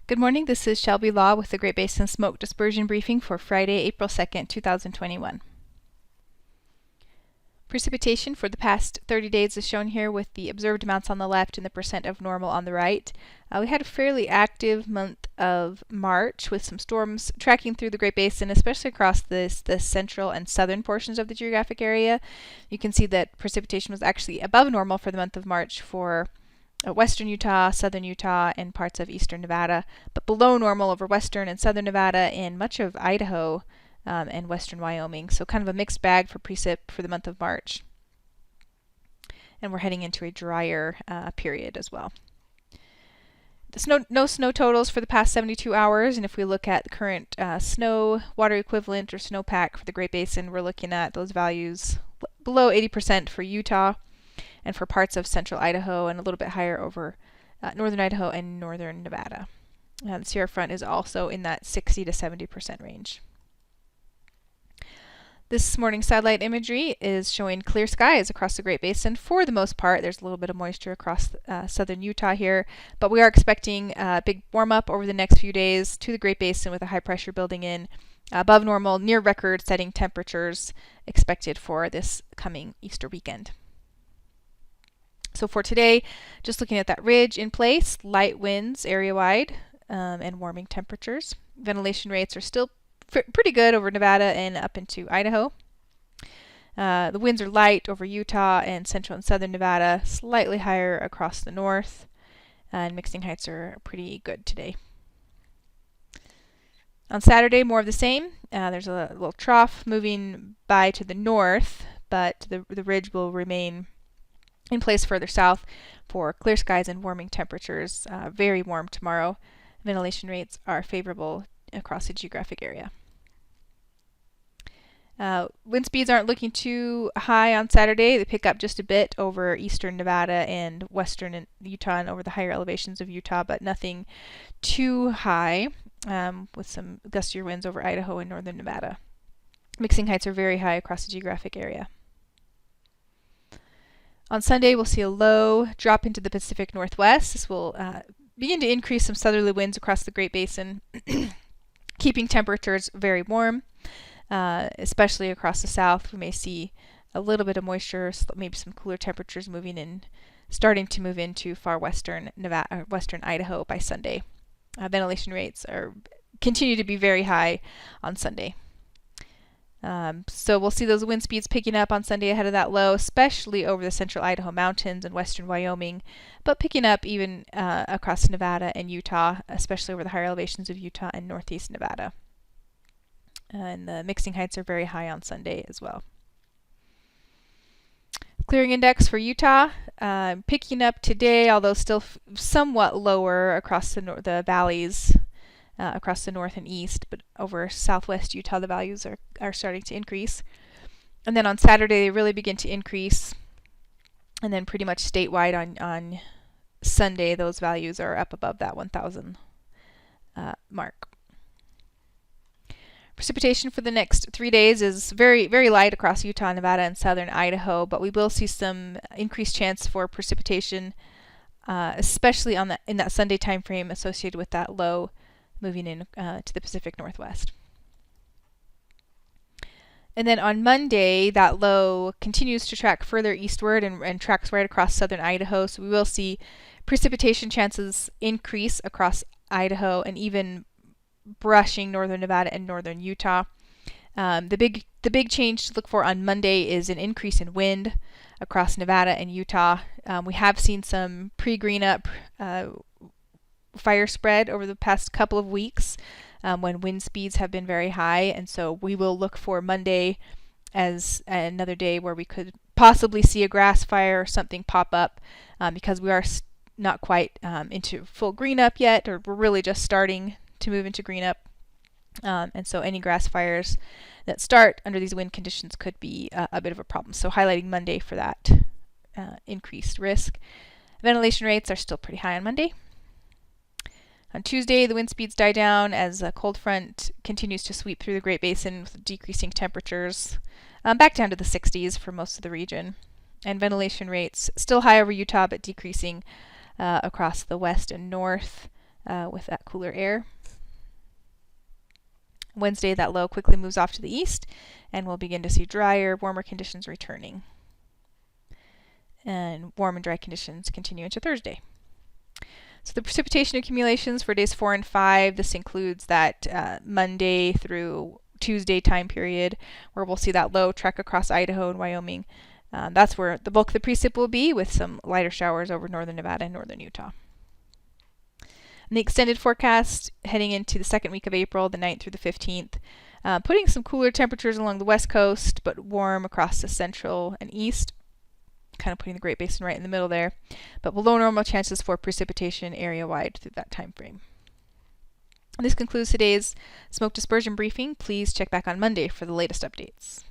Good morning, this is Shelby Law with the Great Basin Smoke Dispersion Briefing for Friday, April 2nd, 2021. Precipitation for the past 30 days is shown here with the observed amounts on the left and the percent of normal on the right. We had a fairly active month of March with some storms tracking through the Great Basin, especially across the central and southern portions of the geographic area. You can see that precipitation was actually above normal for the month of March for western Utah, southern Utah, and parts of eastern Nevada, but below normal over western and southern Nevada and much of Idaho and western Wyoming. So kind of a mixed bag for precip for the month of March. And we're heading into a drier period as well. No snow totals for the past 72 hours, and if we look at the current snow water equivalent or snowpack for the Great Basin, we're looking at those values below 80% for Utah and for parts of central Idaho, and a little bit higher over northern Idaho and northern Nevada. The Sierra Front is also in that 60 to 70% range. This morning's satellite imagery is showing clear skies across the Great Basin for the most part. There's a little bit of moisture across southern Utah here, but we are expecting a big warm-up over the next few days to the Great Basin with a high pressure building in. Above normal, near record-setting temperatures expected for this coming Easter weekend. So for today, just looking at that ridge in place, light winds area-wide and warming temperatures. Ventilation rates are still pretty good over Nevada and up into Idaho. The winds are light over Utah and central and southern Nevada, slightly higher across the north, and mixing heights are pretty good today. On Saturday, more of the same. There's a little trough moving by to the north, but the ridge will remain in place further south for clear skies and warming temperatures. Very warm tomorrow. Ventilation rates are favorable across the geographic area. Wind speeds aren't looking too high on Saturday. They pick up just a bit over eastern Nevada and western Utah and over the higher elevations of Utah, but nothing too high, with some gustier winds over Idaho and northern Nevada. Mixing heights are very high across the geographic area. On Sunday, we'll see a low drop into the Pacific Northwest. This will begin to increase some southerly winds across the Great Basin, keeping temperatures very warm, especially across the south. We may see a little bit of moisture, maybe some cooler temperatures starting to move into far western Nevada, or western Idaho by Sunday. Ventilation rates continue to be very high on Sunday. So we'll see those wind speeds picking up on Sunday ahead of that low, especially over the central Idaho mountains and western Wyoming, but picking up even across Nevada and Utah, especially over the higher elevations of Utah and northeast Nevada. And the mixing heights are very high on Sunday as well. Clearing index for Utah, picking up today, although still somewhat lower across the valleys. Across the north and east, but over southwest Utah the values are starting to increase. And then on Saturday they really begin to increase, and then pretty much statewide on Sunday those values are up above that 1,000 mark. Precipitation for the next 3 days is very, very light across Utah, Nevada, and southern Idaho, but we will see some increased chance for precipitation, especially in that Sunday time frame associated with that low moving in to the Pacific Northwest. And then on Monday, that low continues to track further eastward and tracks right across southern Idaho. So we will see precipitation chances increase across Idaho and even brushing northern Nevada and northern Utah. The big change to look for on Monday is an increase in wind across Nevada and Utah. We have seen some pre-green up fire spread over the past couple of weeks when wind speeds have been very high, and so we will look for Monday as another day where we could possibly see a grass fire or something pop up, because we are not quite into full green up yet, or we're really just starting to move into green up, and so any grass fires that start under these wind conditions could be a bit of a problem. So highlighting Monday for that increased risk. Ventilation rates are still pretty high on Monday. On Tuesday, the wind speeds die down as a cold front continues to sweep through the Great Basin with decreasing temperatures, back down to the 60s for most of the region. And ventilation rates still high over Utah, but decreasing across the west and north, with that cooler air. Wednesday, that low quickly moves off to the east, and we'll begin to see drier, warmer conditions returning. And warm and dry conditions continue into Thursday. So the precipitation accumulations for days 4 and 5, this includes that Monday through Tuesday time period where we'll see that low trek across Idaho and Wyoming. That's where the bulk of the precip will be, with some lighter showers over northern Nevada and northern Utah. And the extended forecast heading into the second week of April, the 9th through the 15th, putting some cooler temperatures along the west coast, but warm across the central and east, kind of putting the Great Basin right in the middle there, but below normal chances for precipitation area-wide through that time frame. This concludes today's smoke dispersion briefing. Please check back on Monday for the latest updates.